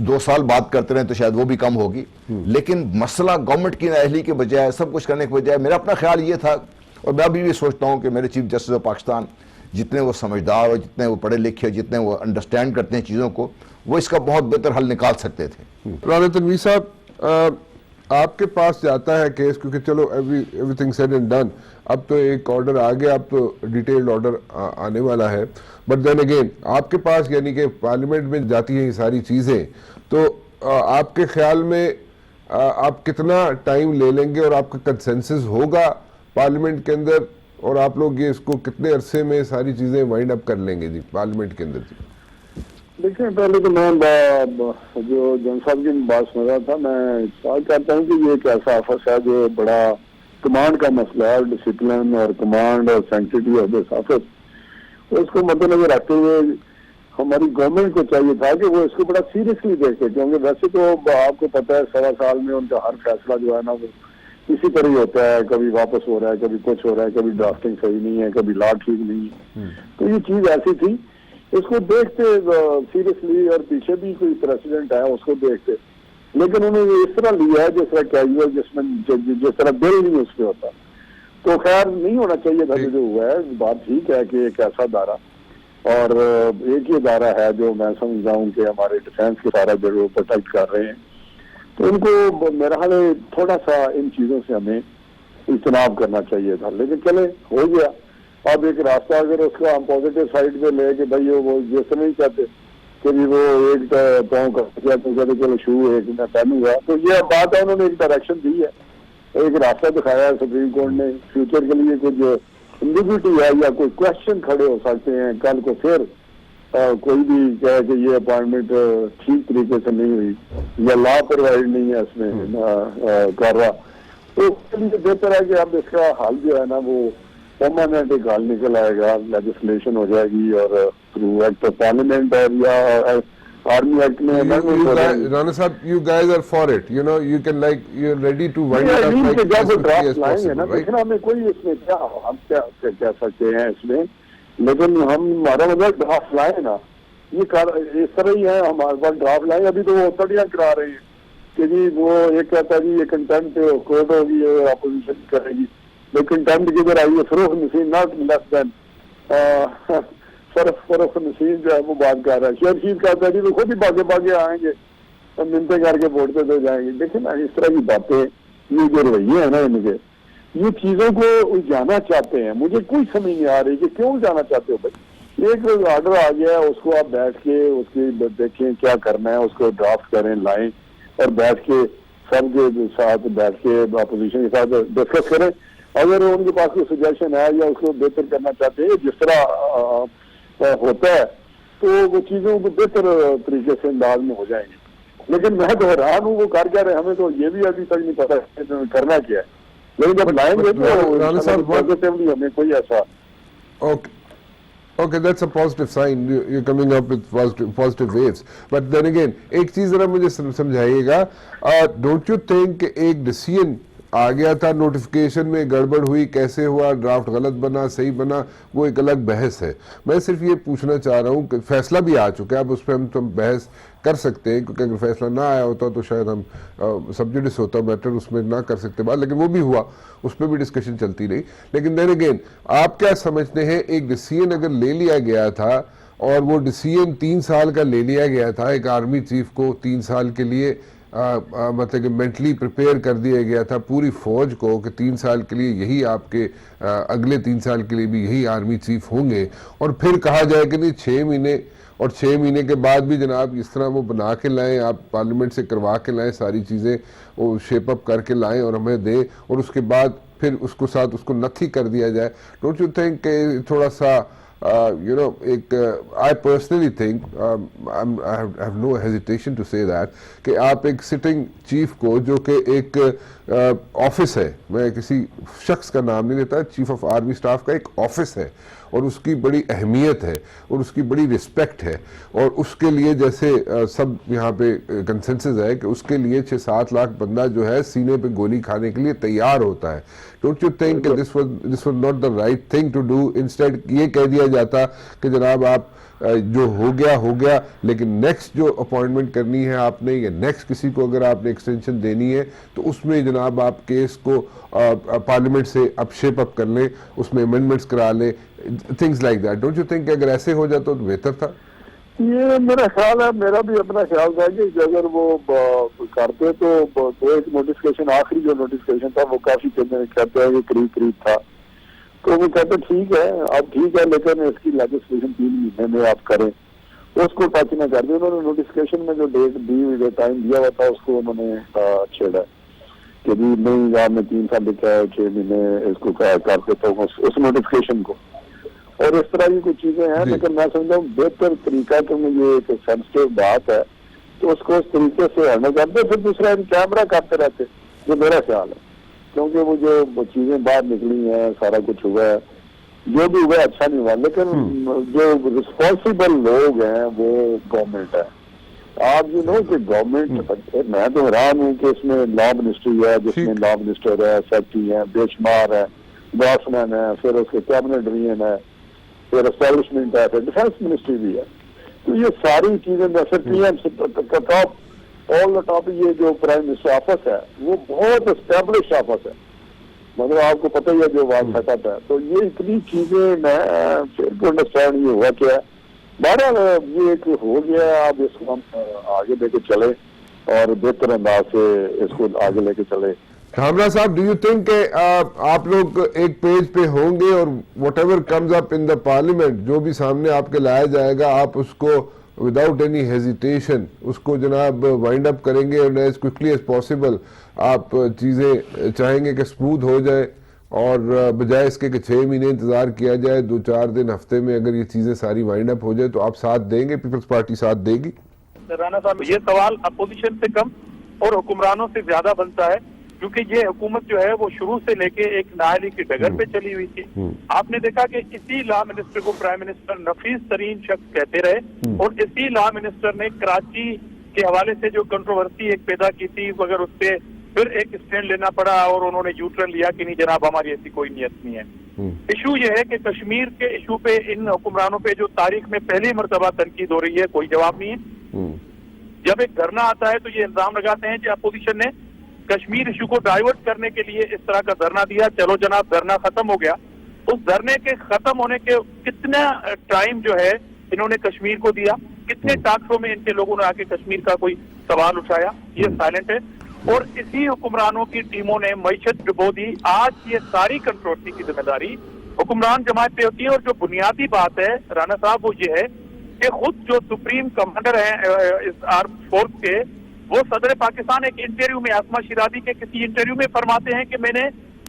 2 سال بات کرتے رہیں تو شاید وہ بھی کم ہوگی، لیکن مسئلہ گورنمنٹ کی نااہلی کے بجائے سب کچھ کرنے کے بجائے میرا اپنا خیال یہ تھا، اور میں ابھی بھی سوچتا ہوں کہ میرے چیف جسٹس آف پاکستان جتنے وہ سمجھدار اور جتنے وہ پڑھے لکھے اور جتنے وہ انڈرسٹینڈ کرتے ہیں چیزوں کو، وہ اس کا بہت بہتر حل نکال سکتے تھے۔ رانا تنویر صاحب، آپ کے پاس جاتا ہے کیس، کیونکہ چلو everything said and done, اب تو ایک آرڈر آ گیا، اب تو ڈیٹیلڈ آرڈر آنے والا ہے، بٹ دین اگین آپ کے پاس یعنی کہ پارلیمنٹ میں جاتی ہیں یہ ساری چیزیں، تو آپ کے خیال میں آپ کتنا ٹائم لے لیں گے اور آپ کا کنسنسس ہوگا پارلیمنٹ کے اندر، اور آپ لوگ یہ اس کو کتنے عرصے میں ساری چیزیں وائنڈ اپ کر لیں گے جی پارلیمنٹ کے اندر؟ جی دیکھیں، پہلے تو میں جو جن صاحب کی بات سن رہا تھا، میں سوال کرتا ہوں کہ یہ ایک ایسا آفس ہے جو بڑا کمانڈ کا مسئلہ ہے، ڈسپلن اور کمانڈ اور سینکٹریٹی آف دس آفس، اس کو مد نظر رکھتے ہوئے ہماری گورنمنٹ کو چاہیے تھا کہ وہ اس کو بڑا سیریسلی دیکھے، کیونکہ ویسے تو آپ کو پتہ ہے 1.25 سال میں ان کا ہر فیصلہ جو ہے نا وہ اسی طرح ہی ہوتا ہے، کبھی واپس ہو رہا ہے، کبھی کچھ ہو رہا ہے، کبھی ڈرافٹنگ صحیح نہیں ہے، کبھی لا ٹھیک نہیں ہے، تو یہ چیز ایسی تھی، اس کو دیکھتے سیریسلی، اور پیچھے بھی کوئی پریسیڈنٹ ہے اس کو دیکھتے، لیکن انہوں نے اس طرح لیا ہے جس طرح کیجول، جس طرح بل نہیں اس پہ ہوتا، تو خیر نہیں ہونا چاہیے تھا جو ہوا ہے۔ بات ٹھیک ہے کہ ایک ایسا ادارہ اور ایک ہی ادارہ ہے جو میں سمجھتا ہوں کہ ہمارے ڈیفینس کے سارا جو پروٹیکٹ کر رہے ہیں، تو ان کو میرا خیال ہے تھوڑا سا ان چیزوں سے ہمیں اجتناب کرنا چاہیے تھا، لیکن چلے ہو گیا۔ اب ایک راستہ اگر اس کا ہم پازیٹیو سائڈ پہ لے کہ بھائی وہ جیسے نہیں چاہتے کہ وہ ایک پاؤں کا کیا تو کہتے چلو شو ایک میں پہنوں گا، تو یہ بات ہے، انہوں نے ایک ڈائریکشن دی ہے، ایک راستہ دکھایا ہے سپریم کورٹ نے، فیوچر کے لیے کچھ انڈیویٹی ہے یا کوئی کوشچن کھڑے ہو سکتے ہیں کل کو، پھر کوئی بھی کہے کہ یہ اپوائنٹمنٹ ٹھیک طریقے سے نہیں ہوئی یا لا پرووائڈ نہیں ہے اس میں کر رہا، تو اس کے لیے بہتر ہے کہ اب اس کا حل جو ہے نا وہ پرماننٹ ایک حل نکل آئے گا، لیجسلیشن ہو جائے گی، اور تھرو ایکٹ آف پارلیمنٹ اور یا آرمی ایکٹ میں رانا صاحب you guys are for it, you know, you can like you're ready to wind it up like as quickly as possible, right? دیکھنا ہمیں کوئی اس میں کیا ہم کیا کہہ سکتے ہیں اس میں، لیکن ہمارا مطلب ڈرافٹ لائیں نا، یہ اس طرح ہی ہے، ہمارے پاس ڈرافٹ لائیں، ابھی تو وہ تڑیاں کرا رہے ہیں کہ جی وہ ایک کہتا ہے جی یہ کنٹمپٹ کورٹ ہوگی، اپوزیشن کرے گی، لیکن کنٹمپٹ کی ادھر آئی ہے فروخت نسیم ناٹ لیس دین فروخت نسیم جو ہے وہ بات کر رہا ہے، شیر شید کہتا ہے جی وہ خود ہی باغے آئیں گے اور منتیں کر کے ووٹ پہ جائیں گے۔ دیکھیں نا اس طرح کی باتیں، یہ جو رویے ہیں نا ان کے، یہ چیزوں کو الجھانا چاہتے ہیں، مجھے کوئی سمجھ نہیں آ رہی کہ کیوں الجھانا چاہتے ہو بھائی، ایک آرڈر آ گیا ہے، اس کو آپ بیٹھ کے اس کی دیکھیں کیا کرنا ہے، اس کو ڈرافٹ کریں، لائیں، اور بیٹھ کے سب کے ساتھ بیٹھ کے اپوزیشن کے ساتھ ڈسکس کریں، اگر ان کے پاس کوئی سجیشن ہے یا اس کو بہتر کرنا چاہتے ہیں جس طرح ہوتا ہے، تو وہ چیزوں کو بہتر طریقے سے انداز میں ہو جائیں گے۔ لیکن میں تو حیران ہوں وہ کر کیا رہے، ہمیں تو یہ بھی ابھی تک نہیں پتا کرنا کیا ہے، لیکن جب لائیں گے تو پازیٹیولی ہمیں کوئی ایسا Okay, that's a positive sign. You're coming up with positive waves. But then again, ایک چیز ذرا مجھے سمجھائیے گا، don't you think کہ ایک ڈیسیژن آ گیا تھا، نوٹیفیکیشن میں گڑبڑ ہوئی، کیسے ہوا، ڈرافٹ غلط بنا صحیح بنا، وہ ایک الگ بحث ہے، میں صرف یہ پوچھنا چاہ رہا ہوں کہ فیصلہ بھی آ چکا ہے، اب اس پہ ہم بحث کر سکتے ہیں، کیونکہ اگر فیصلہ نہ آیا ہوتا تو شاید ہم سبجیڈس ہوتا میٹر اس میں نہ کر سکتے بات، لیکن وہ بھی ہوا، اس پہ بھی ڈسکشن چلتی رہی۔ لیکن دین اگین آپ کیا سمجھتے ہیں، ایک ڈیسیژن اگر لے لیا گیا تھا اور وہ ڈیسیژن 3 سال کا لے لیا گیا تھا، ایک آرمی چیف کو 3 سال کے لیے مطلب کہ مینٹلی پریپیئر کر دیا گیا تھا پوری فوج کو کہ 3 سال کے لیے یہی آپ کے اگلے 3 سال کے لیے بھی یہی آرمی چیف ہوں گے، اور پھر کہا جائے کہ نہیں 6 مہینے، اور 6 مہینے کے بعد بھی جناب اس طرح وہ بنا کے لائیں، آپ پارلیمنٹ سے کروا کے لائیں، ساری چیزیں وہ شیپ اپ کر کے لائیں اور ہمیں دیں، اور اس کے بعد پھر اس کو ساتھ اس کو نتھی کر دیا جائے۔ ڈونٹ یو تھنک کہ تھوڑا سا ایک I personally think I have no hesitation to say that کہ آپ ایک سٹنگ چیف کو جو کہ ایک آفس ہے، میں کسی شخص کا نام نہیں لیتا، چیف آف آرمی سٹاف کا ایک آفس ہے، اور اس کی بڑی اہمیت ہے اور اس کی بڑی رسپیکٹ ہے, اور اس کے لیے جیسے سب یہاں پہ کنسنسس ہے کہ اس کے لیے 6-7 لاکھ بندہ جو ہے سینے پہ گولی کھانے کے لیے تیار ہوتا ہے. ڈونٹ یو تھنک کہ this was not the right thing to do? Instead یہ کہہ دیا جاتا کہ جناب آپ جو ہو گیا, لیکن نیکسٹ جو اپوائنٹمنٹ کرنی ہے آپ نے, یا نیکسٹ کسی کو اگر آپ نے ایکسٹینشن دینی ہے تو اس میں جناب آپ کیس کو پارلیمنٹ سے اب شیپ اپ کر لیں, اس میں امینڈمنٹس کرا لیں, things like that. Don't you think کہ اگر ایسے ہو جاتا تو بہتر تھا؟ یہ میرا خیال ہے, میرا بھی اپنا خیال تھا کہ اگر وہ کرتے تو ایک نوٹیفکیشن, آخری جو نوٹیفکیشن تھا وہ کافی کہتے ہیں کہ قریب تھا, تو وہ کہتے ٹھیک ہے اب ٹھیک ہے, لیکن اس کی لیجسلیشن 3 مہینے میں آپ کریں, اس کو ٹچ نہ کر دیں. انہوں نے نوٹیفکیشن میں جو ڈیٹ دی ہوئی, جو ٹائم دیا ہوا تھا, اس کو انہوں نے چھیڑا کہ جی نہیں آپ نے 3 سال لکھا ہے, 6 مہینے اس کو کرتے تو اس نوٹیفکیشن کو, اور اس طرح کی کچھ چیزیں ہیں. لیکن میں سمجھتا ہوں بہتر طریقہ کہ یہ ایک سینسٹیو بات ہے تو اس کو اس طریقے سے ہینڈل کرتے, پھر دوسرا کیمرہ کرتے رہتے, جو میرا خیال ہے. کیونکہ وہ جو چیزیں باہر نکلی ہیں, سارا کچھ ہوا ہے, جو بھی ہوا اچھا نہیں ہوا, لیکن جو رسپانسبل لوگ ہیں وہ گورنمنٹ ہے. آپ یہ نو کہ گورنمنٹ, میں تو حیران ہوں کہ اس میں لا منسٹری ہے, جس میں لا منسٹر ہے, سیکٹری ہے, بے شمار ہے, باس مین ہے, پھر اس کے کیبنٹ ڈوین ہے, پھر اسٹیبلشمنٹ ہے, پھر ڈیفینس منسٹری بھی ہے. تو یہ ساری چیزیں پھر P am all the top, یہ جو پرائم منسٹر آفس ہے وہ بہت اسٹیبلش آفس ہے, مطلب آپ کو پتہ ہی ہے جو بات سیٹ ہے. تو یہ اتنی چیزیں میں پھر انڈرسٹینڈ یہ ہوا کیا ہے. بہرحال یہ ایک ہو گیا, آپ اس کو ہم آگے لے کے چلے اور بہتر انداز سے اس کو آگے لے کے چلے. کامرا صاحب, ڈو یو تھنک کہ آپ لوگ ایک پیج پہ ہوں گے اور what ever comes up in the parliament, جو بھی سامنے آپ کے لایا جائے گا, آپ اس کو وداؤٹ اینی ہیزیٹیشن اس کو جناب وائنڈ اپ کریں گے, اور ایز کوئکلی ایز پاسبل آپ چیزیں چاہیں گے کہ اسموتھ ہو جائے, اور بجائے اس کے کہ 6 مہینے انتظار کیا جائے, 2-4 دن ہفتے میں اگر یہ چیزیں ساری وائنڈ اپ ہو جائے تو آپ ساتھ دیں گے, پیپلز پارٹی ساتھ دے گی؟ رانا صاحب, یہ سوال اپوزیشن سے کم اور حکمرانوں سے زیادہ بنتا ہے, کیونکہ یہ حکومت جو ہے وہ شروع سے لے کے ایک نااہلی کی ڈگر پہ چلی ہوئی تھی. آپ نے دیکھا کہ اسی لا منسٹر کو پرائم منسٹر نفیس ترین شخص کہتے رہے, اور اسی لا منسٹر نے کراچی کے حوالے سے جو کنٹروورسی ایک پیدا کی تھی, مگر اس پہ پھر ایک اسٹینڈ لینا پڑا اور انہوں نے یو ٹرن لیا کہ نہیں جناب ہماری ایسی کوئی نیت نہیں ہے. ایشو یہ ہے کہ کشمیر کے ایشو پہ ان حکمرانوں پہ جو تاریخ میں پہلی مرتبہ تنقید ہو رہی ہے, کوئی جواب نہیں ہے. جب ایک دھرنا آتا ہے تو یہ الزام لگاتے ہیں کہ اپوزیشن نے کشمیر ایشو کو ڈائیورٹ کرنے کے لیے اس طرح کا دھرنا دیا. چلو جناب دھرنا ختم ہو گیا, اس دھرنے کے ختم ہونے کے کتنا ٹائم جو ہے انہوں نے کشمیر کو دیا, کتنے ٹاک شو میں ان کے لوگوں نے آ کے کشمیر کا کوئی سوال اٹھایا؟ یہ سائلنٹ ہے. اور اسی حکمرانوں کی ٹیموں نے معیشت ڈبو دی. آج یہ ساری کنٹروورسی کی ذمہ داری حکمران جماعت پہ ہوتی ہے. اور جو بنیادی بات ہے رانا صاحب وہ یہ ہے کہ خود جو سپریم کمانڈر ہیں آرم فورس کے, وہ صدر پاکستان ایک انٹرویو میں, آسما شیرازی کے کسی انٹرویو میں فرماتے ہیں کہ میں نے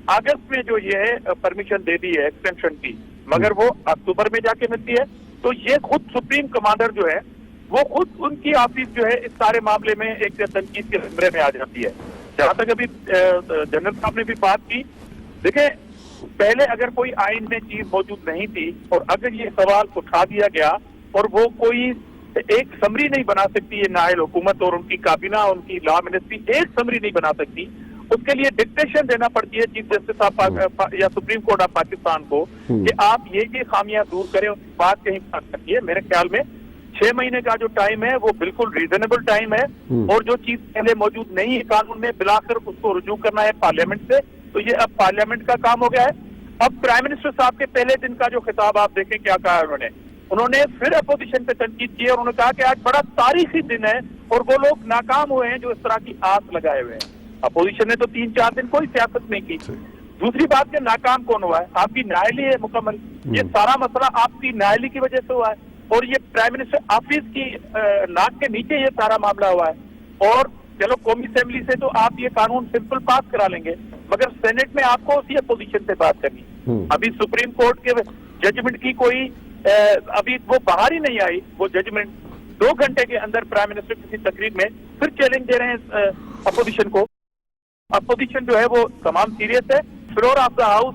اگست میں جو یہ ہے پرمیشن دے دی ہے ایکسٹینشن کی, مگر وہ اکتوبر میں جا کے ملتی ہے. تو یہ خود سپریم کمانڈر جو ہے وہ خود ان کی آفس جو ہے اس سارے معاملے میں ایک تنقید کے زمرے میں آ جاتی ہے. جہاں تک ابھی جنرل صاحب نے بھی بات کی, دیکھیں پہلے اگر کوئی آئین میں چیز موجود نہیں تھی اور اگر یہ سوال اٹھا دیا گیا اور وہ کوئی ایک سمری نہیں بنا سکتی, یہ نائل حکومت اور ان کی کابینہ, ان کی لا منسٹری ایک سمری نہیں بنا سکتی, اس کے لیے ڈکٹیشن دینا پڑتی ہے چیف جسٹس یا سپریم کورٹ آف پاکستان کو کہ آپ یہ خامیاں دور کریں. اس بات کہیں پا سکتی ہے. میرے خیال میں 6 مہینے کا جو ٹائم ہے وہ بالکل ریزنیبل ٹائم ہے, اور جو چیز پہلے موجود نہیں ہے قانون میں بلا کر اس کو رجوع کرنا ہے پارلیمنٹ سے, تو یہ اب پارلیمنٹ کا کام ہو گیا ہے. اب پرائم منسٹر صاحب کے پہلے دن کا جو خطاب آپ دیکھیں کیا کہا انہوں نے پھر اپوزیشن پہ تنقید کی, اور انہوں نے کہا کہ آج بڑا تاریخی دن ہے اور وہ لوگ ناکام ہوئے ہیں جو اس طرح کی آس لگائے ہوئے ہیں. اپوزیشن نے تو 3-4 دن کوئی سیاست نہیں کی. دوسری بات کہ ناکام کون ہوا ہے؟ آپ کی نااہلی ہے مکمل. یہ سارا مسئلہ آپ کی نااہلی کی وجہ سے ہوا ہے, اور یہ پرائم منسٹر آفس کی ناک کے نیچے یہ سارا معاملہ ہوا ہے. اور چلو قومی اسمبلی سے تو آپ یہ قانون سمپل پاس کرا لیں گے, مگر سینٹ میں آپ کو اسی اپوزیشن سے بات کرنی. ابھی سپریم کورٹ کے ججمنٹ کی کوئی ابھی وہ باہر ہی نہیں آئی, وہ ججمنٹ 2 گھنٹے کے اندر پرائم منسٹر کسی تقریب میں پھر چیلنج دے رہے ہیں اپوزیشن کو. اپوزیشن جو ہے وہ تمام سیریس ہے. فلور آف دا ہاؤس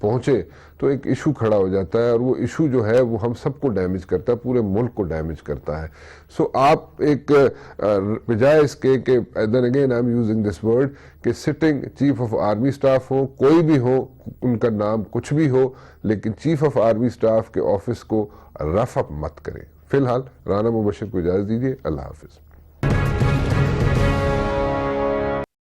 پہنچے تو ایک ایشو کھڑا ہو جاتا ہے، اور وہ ایشو جو ہے وہ ہم سب کو ڈیمیج کرتا ہے، پورے ملک کو ڈیمیج کرتا ہے. سو آپ ایک بجائے اس کے کہ then again I am using this word کہ sitting chief of army staff ہو، کوئی بھی ہو، ان کا نام کچھ بھی ہو، لیکن چیف آف آرمی اسٹاف کے آفس کو رف اپ مت کریں. فی الحال رانا مبشر کو اجازت دیجیے. اللہ حافظ.